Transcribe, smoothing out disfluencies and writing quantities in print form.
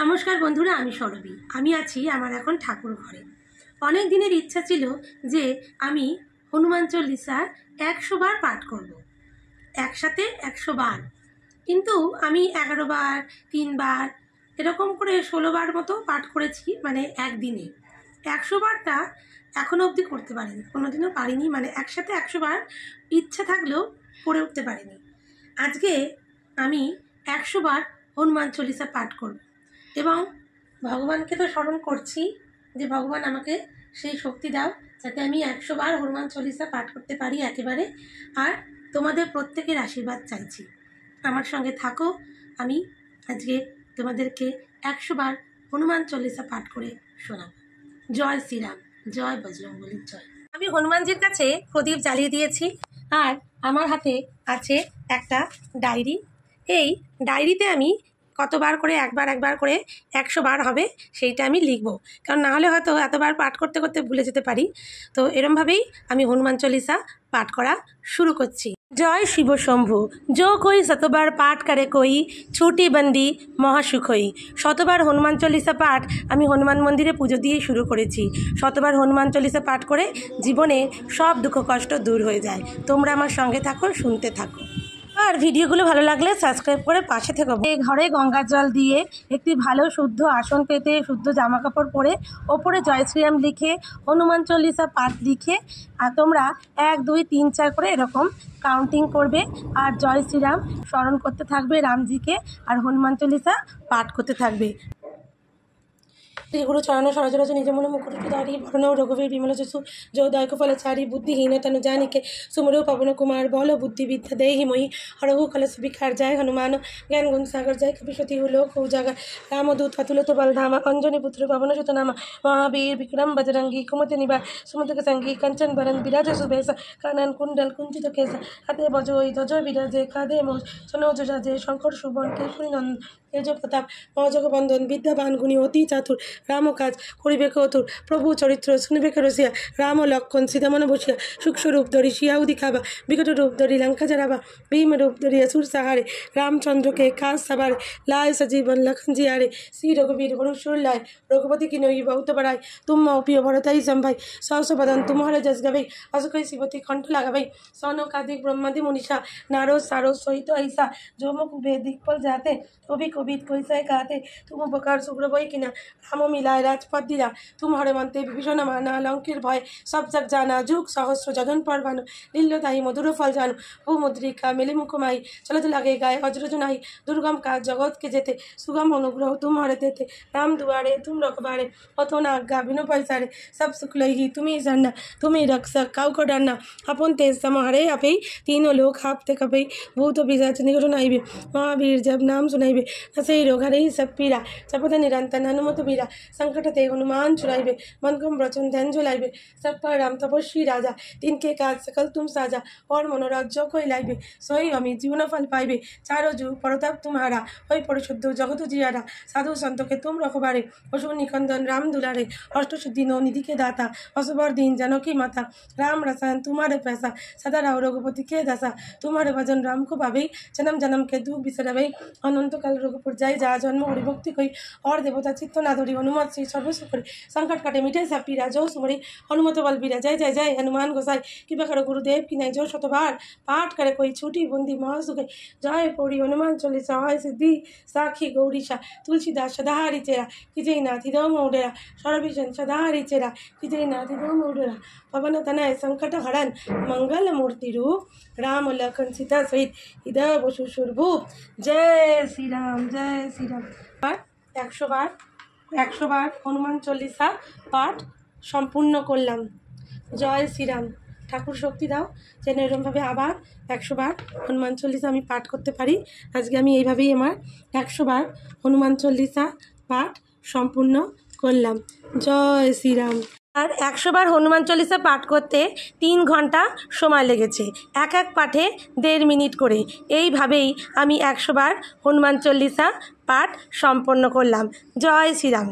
নমস্কার বন্ধুরা, আমি সরবী। আমি আছি আমার এখন ঠাকুর ঘরে। অনেক দিনের ইচ্ছা ছিল যে আমি হনুমান চল্লিশা 100 বার পাঠ করব, একসাথে 100 বার। কিন্তু আমি 11 বার, 3 বার, এরকম করে 16 বার মতো পাঠ করেছি, মানে একদিনে। 100 বারটা এখনও অবধি করতে পারিনি, কোনোদিনও পারিনি, মানে একসাথে 100 বার ইচ্ছা থাকলেও করে উঠতে পারিনি। আজকে আমি 100 বার হনুমান চল্লিশা পাঠ করব এবং ভগবানকে তো স্মরণ করছি যে ভগবান আমাকে সেই শক্তি দাও যাতে আমি 100 বার হনুমান চল্লিশা পাঠ করতে পারি একেবারে। আর তোমাদের প্রত্যেকের আশীর্বাদ চাইছি, আমার সঙ্গে থাকো। আমি আজকে তোমাদেরকে 100 বার হনুমান চল্লিশা পাঠ করে শোনাব। জয় শ্রীরাম, জয় বজরংবলীর জয়। আমি হনুমানজির কাছে প্রদীপ জ্বালিয়ে দিয়েছি আর আমার হাতে আছে একটা ডায়েরি। এই ডায়েরিতে আমি কতবার করে একবার করে 100 বার হবে সেইটা আমি লিখব, কারণ না হলে হয়তো এতবার পাঠ করতে করতে ভুলে যেতে পারি। তো এরমভাবেই আমি হনুমান চল্লিশা পাঠ করা শুরু করছি। জয় শিব শম্ভু, जो कोई शतबार पाठ करे कोई ছুটি বন্দি মহাসুখ হই। শতবার হনুমান চল্লিশা পাঠ আমি হনুমান মন্দিরে পুজো দিয়ে শুরু করেছি। শতবার হনুমান চল্লিশা পাঠ করে জীবনে সব দুঃখ কষ্ট দূর হয়ে যায়। তোমরা আমার সঙ্গে থাকো, শুনতে থাকো। আর ভিডিওগুলো ভালো লাগলে সাবস্ক্রাইব করে পাশে থেকো। এই ঘরে গঙ্গার জল দিয়ে একটি ভালো শুদ্ধ আসন পেতে, শুদ্ধ জামা কাপড় পরে, ওপরে জয় শ্রীরাম লিখে, হনুমান চল্লিশা পাঠ লিখে, আর তোমরা 1 2 3 4 করে এরকম কাউন্টিং করবে আর জয় শ্রীরাম স্মরণ করতে থাকবে রামজিকে, আর হনুমান চল্লিশা পাঠ করতে থাকবে। শ্রীগুরু চরণ সরজরজ নিজ মন মুকুরদারি ভরণ রঘুবীর বিমল যশু যোদায়ক ফলচারি বুদ্ধিহীন তনু জানিকে सुमरो पवन कुमार बल बुद्धि विद्या देहि मोहि हरहु कलश विखार जय हनुमान ज्ञान गुण सागर जय कपिशति लोक उजागर रामदूत अतुलित बलधामा अंजनी पुत्र पवन सुत नामा महावीर विक्रम बजरंगी कुमति निवार सुमति संगी कंचन बरन विराज सुबेश कानन कुंडल कुंचित केश हाथे बजोई ध्वज विराजे काधे मोज सनोज राजे शंकर सुबन केशरी नंदन तेज प्रताप মহাজগবন্ধন বিদ্যাবান গুণী অতি চাতুর রাম কাজ করিবে কতুর প্রভু চরিত্র শুনিবে রসিয়া রাম লক্ষণ সীতামন বসিয়া সূক্ষ্মরূপ ধরি শিয়াউদি খাবা বিকট রূপ ধরি লঙ্কা জরাবা ভীম রূপ ধরিয়া সুর সাহারে রামচন্দ্রকে কাজ সাবারে লায় সজীবন লক্ষণ জিয়ারে শ্রী রঘুবীর বরুসুর লায় রঘুপতি কি নই বহুত বড়াই তুম প্রিয় ভরতাই সম্ভাই সহস বদন तुम्हारे जस गवे असुकई शिवती कंठ लगावे सनकादिक ब्रह्मादि मुनिषा नारद सारद सहित ऐसा जो मुख वेदिक फल जाते कवि कवित कैसे कहते तुम उपकार शुक्र बई किना राम मिलाए राजपथ दिला तुम्हारे मनते विभीषण माना लंकेर भय सब जग जाना जुग सहस्र जगन पर भानु लील्य ताही मधुर फल जानु भूमुद्रिका मिले मुखमाई चलत लगे गाय वज्रज नाही दुर्गम काज जगत के जेते सुगम अनुग्रह तुम्हारे देते राम दुआरे तुम रखबारे अथो ना आज्ञा बिनु पैसारे सब सुख लही तुम्हें जानना तुम्हें रक्षक काउ को डरना अपन तेज समारे आपे तीनों लोग हापते कपे भूत पिशाच निकट नाइबे महावीर जब नाम सुनाइबे नसे रोग हरे सब पीरा जपत निरंतर हनुमत बीरा संकट ते हनुमान छुड़ाइबे मन कम वचन ध्यान झुलाइबे सब पर राम तपस्वी राजा तिनके काज सकल तुम साजा और मनोरथ जो कोई लाइबे सोई अमित जीवन फल पाइबे चारो जुग प्रताप तुम्हारा होई परिशुद्ध जगत जियारा साधु संत के तुम रखबारे असुर निकंदन राम दुलारे अष्ट सिद्धि नौ निधि के दाता असबर दिन जानकी माता राम रसान तुम्हारे पैसा सदा राव रघुपति के दासा तुम्हारे भजन राम को पावे जन्म जन्म के दुख बिसरवे अनंत काल रघुपुर जाय जा जन्म हरिभक्ति कोई और देवता चित्त ना धरी हनुमत श्री सर्वसुख संकट काटे मिटे सब पीरा जो सुमरे हनुमत बल बीरा जय जय जय हनुमान गोसाई कृपा करो गुरुदेव की नहीं जो शतबार पाठ करे कोई छुटी बंदी महासुख जय पौड़ी हनुमान चल्लिशा হয় सिद्धि साक्षी गौरीशा तुलसीदास सदाहारी चेरा किजय नाथी दम उडेरा सर्वभीषण सदाहारी चेरा किजय नाथी दम उडेरा पवन तनय संकट हरण मंगल मूर्ति रूप राम लखन सीता सहित हृदय बसु सुरभूप जय श्री राम जय श्री राम। 100 বার হনুমান চল্লিশা পাঠ সম্পূর্ণ করলাম। জয় শ্রীরাম। ঠাকুর শক্তি দাও যেন এরকমভাবে আবার 100 বার হনুমান চল্লিশা আমি পাঠ করতে পারি। আজকে আমি এইভাবেই আমার 100 বার হনুমান চল্লিশা পাঠ সম্পূর্ণ করলাম। জয় শ্রীরাম। আর 100 বার হনুমান চল্লিশা পাঠ করতে 3 ঘন্টা সময় লেগেছে, এক পাঠে 1.5 মিনিট করে। এইভাবেই আমি 100 বার হনুমান চল্লিশা পাঠ সম্পন্ন করলাম। জয় শ্রীরাম।